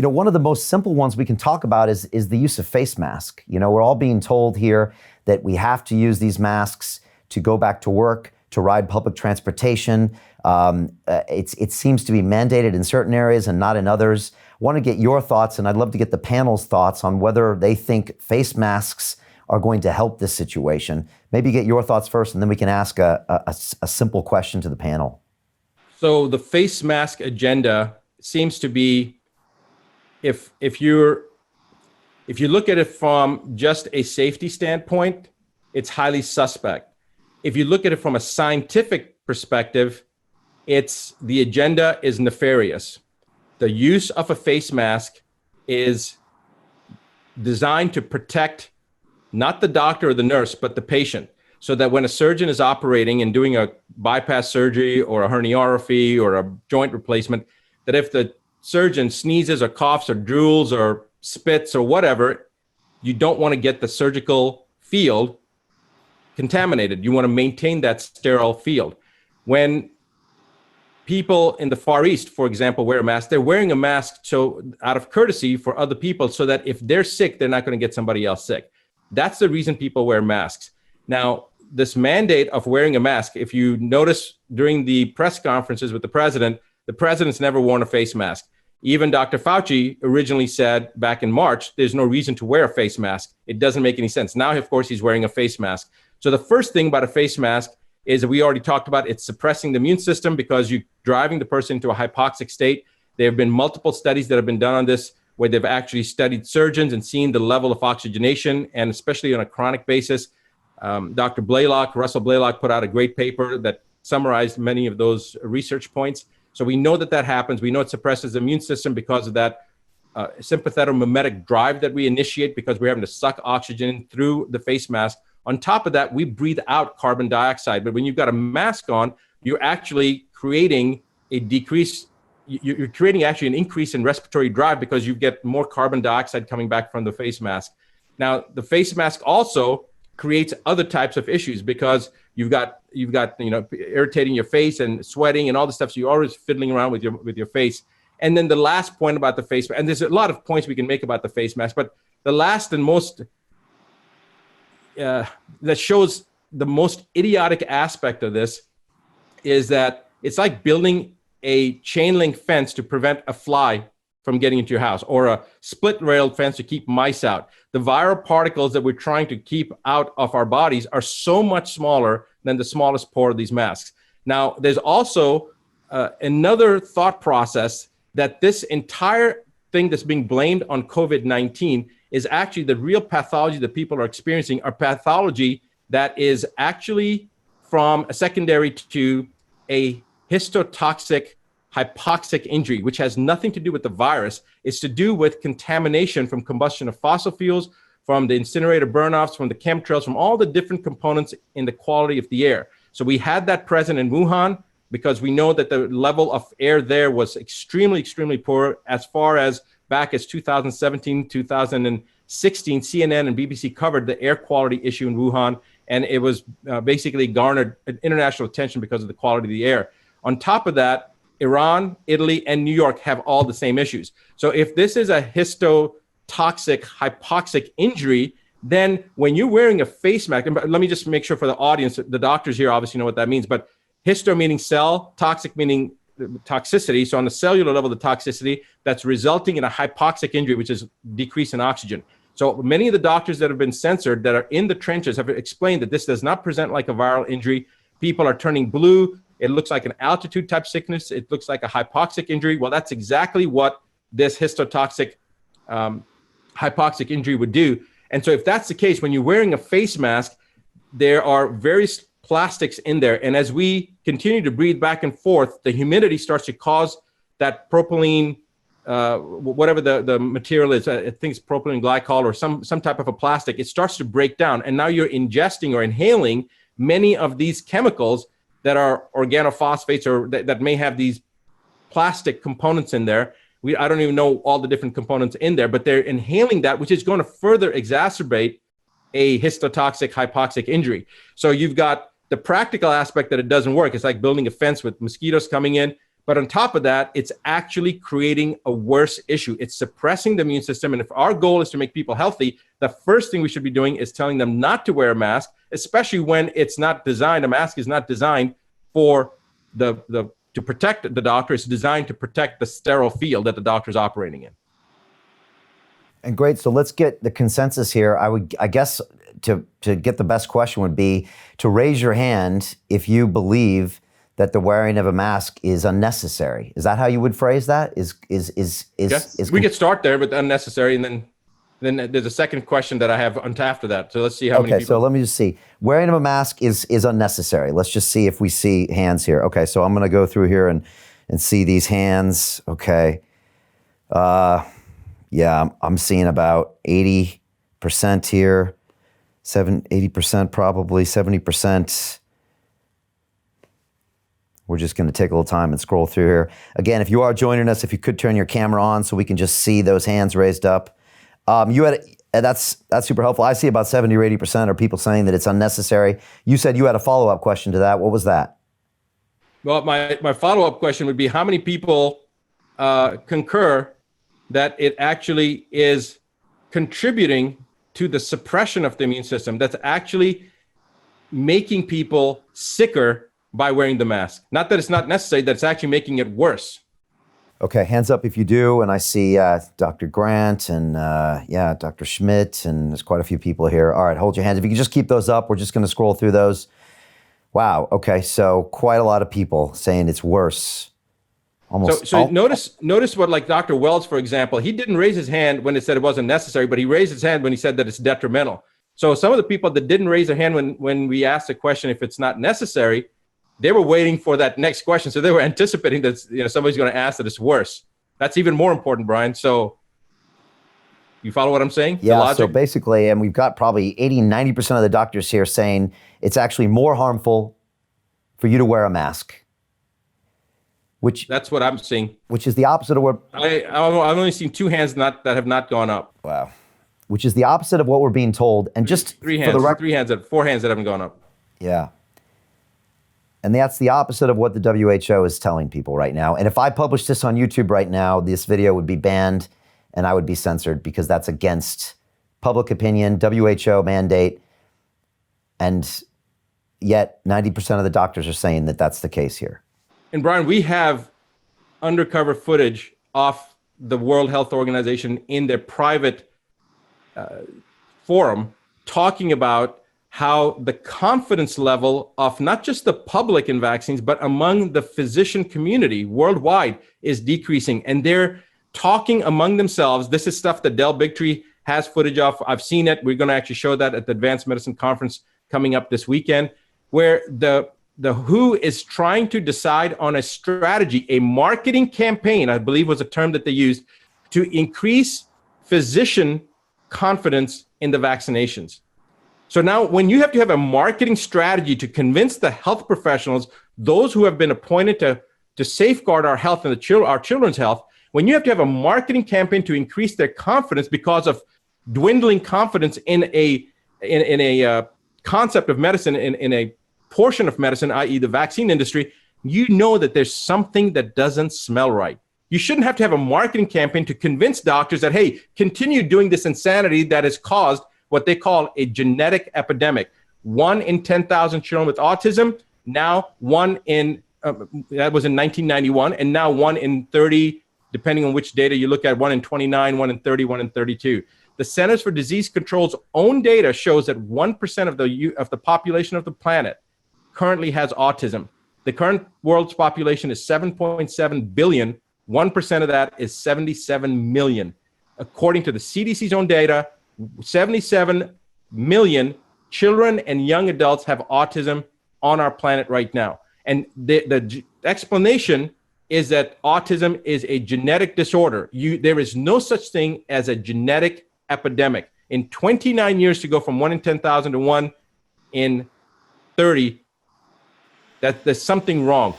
One of the most simple ones we can talk about is the use of face mask. We're all being told here that we have to use these masks to go back to work, to ride public transportation. It seems to be mandated in certain areas and not in others. I want to get your thoughts, and I'd love to get the panel's thoughts on whether they think face masks are going to help this situation. Maybe get your thoughts first, and then we can ask a simple question to the panel. So the face mask agenda seems to be, if you look at it from just a safety standpoint, it's highly suspect. If you look at it from a scientific perspective, the agenda is nefarious. The use of a face mask is designed to protect not the doctor or the nurse, but the patient, so that when a surgeon is operating and doing a bypass surgery or a herniorrhaphy or a joint replacement, that if the surgeon sneezes or coughs or drools or spits or whatever, you don't want to get the surgical field contaminated. You want to maintain that sterile field. When people in the Far East, for example, wear a mask, they're wearing a mask out of courtesy for other people, so that if they're sick, they're not going to get somebody else sick. That's the reason people wear masks. Now, this mandate of wearing a mask, if you notice during the press conferences with the president's never worn a face mask. Even Dr. Fauci originally said back in March, there's no reason to wear a face mask. It doesn't make any sense. Now, of course, he's wearing a face mask. So the first thing about a face mask is that we already talked about, it's suppressing the immune system because you're driving the person into a hypoxic state. There have been multiple studies that have been done on this, where they've actually studied surgeons and seen the level of oxygenation, and especially on a chronic basis. Dr. Russell Blaylock put out a great paper that summarized many of those research points. So we know that happens. We know it suppresses the immune system because of that sympathetomimetic drive that we initiate, because we're having to suck oxygen through the face mask. On top of that, we breathe out carbon dioxide. But when you've got a mask on, you're actually creating a decrease. You're creating actually an increase in respiratory drive because you get more carbon dioxide coming back from the face mask. Now, the face mask also creates other types of issues because you've got irritating your face and sweating and all the stuff. So you're always fiddling around with your face. And then the last point about the face mask, and there's a lot of points we can make about the face mask, but the last and most that shows the most idiotic aspect of this is that it's like building a chain link fence to prevent a fly from getting into your house, or a split rail fence to keep mice out. The viral particles that we're trying to keep out of our bodies are so much smaller than the smallest pore of these masks. Now, there's also another thought process that this entire thing that's being blamed on COVID-19 is actually the real pathology that people are experiencing, are pathology that is actually from a secondary to a histotoxic hypoxic injury, which has nothing to do with the virus. It's to do with contamination from combustion of fossil fuels, from the incinerator burn-offs, from the chemtrails, from all the different components in the quality of the air. So we had that present in Wuhan because we know that the level of air there was extremely, extremely poor. As far as back as 2017, 2016, CNN and BBC covered the air quality issue in Wuhan, and it was basically garnered international attention because of the quality of the air. On top of that, Iran, Italy, and New York have all the same issues. So if this is a histotoxic hypoxic injury, then when you're wearing a face mask, and let me just make sure for the audience, the doctors here obviously know what that means, but histo meaning cell, toxic meaning toxicity. So on the cellular level, the toxicity that's resulting in a hypoxic injury, which is decrease in oxygen. So many of the doctors that have been censored that are in the trenches have explained that this does not present like a viral injury. People are turning blue. It looks like an altitude type sickness. It looks like a hypoxic injury. Well, that's exactly what this histotoxic hypoxic injury would do. And so if that's the case, when you're wearing a face mask, there are various plastics in there. And as we continue to breathe back and forth, the humidity starts to cause that propylene, whatever the material is, I think it's propylene glycol or some type of a plastic, it starts to break down. And now you're ingesting or inhaling many of these chemicals that are organophosphates or that may have these plastic components in there. I don't even know all the different components in there, but they're inhaling that, which is going to further exacerbate a histotoxic hypoxic injury. So you've got the practical aspect that it doesn't work. It's like building a fence with mosquitoes coming in. But on top of that, it's actually creating a worse issue. It's suppressing the immune system. And if our goal is to make people healthy, the first thing we should be doing is telling them not to wear a mask, especially when it's not designed. A mask is not designed for to protect the doctor. It's designed to protect the sterile field that the doctor is operating in. And great. So let's get the consensus here. I guess to get the best question would be to raise your hand if you believe that the wearing of a mask is unnecessary. Is that how you would phrase that? We could start there with unnecessary, and then there's a second question that I have after that. So let's see how many people. Okay, so let me just see. Wearing of a mask is unnecessary. Let's just see if we see hands here. Okay, so I'm gonna go through here and see these hands. Okay. Yeah, I'm seeing about 80% here, 80% probably, 70%. We're just going to take a little time and scroll through here. Again, if you are joining us, if you could turn your camera on so we can just see those hands raised up. That's super helpful. I see about 70 or 80% are people saying that it's unnecessary. You said you had a follow-up question to that. What was that? Well, my follow-up question would be how many people concur that it actually is contributing to the suppression of the immune system, that's actually making people sicker by wearing the mask? Not that it's not necessary, that it's actually making it worse. Okay, hands up if you do. And I see Dr. Grant and Dr. Schmidt, and there's quite a few people here. All right, hold your hands. If you can just keep those up, we're just going to scroll through those. Wow, okay, so quite a lot of people saying it's worse. Notice what, like Dr. Wells, for example, he didn't raise his hand when it said it wasn't necessary, but he raised his hand when he said that it's detrimental. So some of the people that didn't raise their hand when we asked the question if it's not necessary, they were waiting for that next question. So they were anticipating that somebody's going to ask that it's worse. That's even more important, Brian. So you follow what I'm saying? Yeah, so basically, and we've got probably 80, 90% of the doctors here saying it's actually more harmful for you to wear a mask. That's what I'm seeing. Which is the opposite of what... I've only seen two hands that have not gone up. Wow. Which is the opposite of what we're being told. And just four hands that haven't gone up. Yeah. And that's the opposite of what the WHO is telling people right now. And if I published this on YouTube right now, this video would be banned and I would be censored because that's against public opinion, WHO mandate. And yet 90% of the doctors are saying that that's the case here. And Brian, we have undercover footage of the World Health Organization in their private forum talking about how the confidence level of not just the public in vaccines, but among the physician community worldwide is decreasing. And they're talking among themselves. This is stuff that Del Bigtree has footage of. I've seen it. We're going to actually show that at the Advanced Medicine Conference coming up this weekend, where the WHO is trying to decide on a strategy, a marketing campaign, I believe was a term that they used, to increase physician confidence in the vaccinations. So now when you have to have a marketing strategy to convince the health professionals, those who have been appointed to safeguard our health and our children's health, when you have to have a marketing campaign to increase their confidence because of dwindling confidence in a concept of medicine, in a portion of medicine, i.e. the vaccine industry, you know that there's something that doesn't smell right. You shouldn't have to have a marketing campaign to convince doctors that, hey, continue doing this insanity that has caused what they call a genetic epidemic. 1 in 10,000 children with autism, now that was in 1991, and now 1 in 30, depending on which data you look at, 1 in 29, 1 in 30, 1 in 32. The Centers for Disease Control's own data shows that 1% of the population of the planet currently has autism. The current world's population is 7.7 billion. 1% of that is 77 million. According to the CDC's own data, 77 million children and young adults have autism on our planet right now. And the explanation is that autism is a genetic disorder. There is no such thing as a genetic epidemic. In 29 years to go from 1 in 10,000 to 1 in 30, that there's something wrong.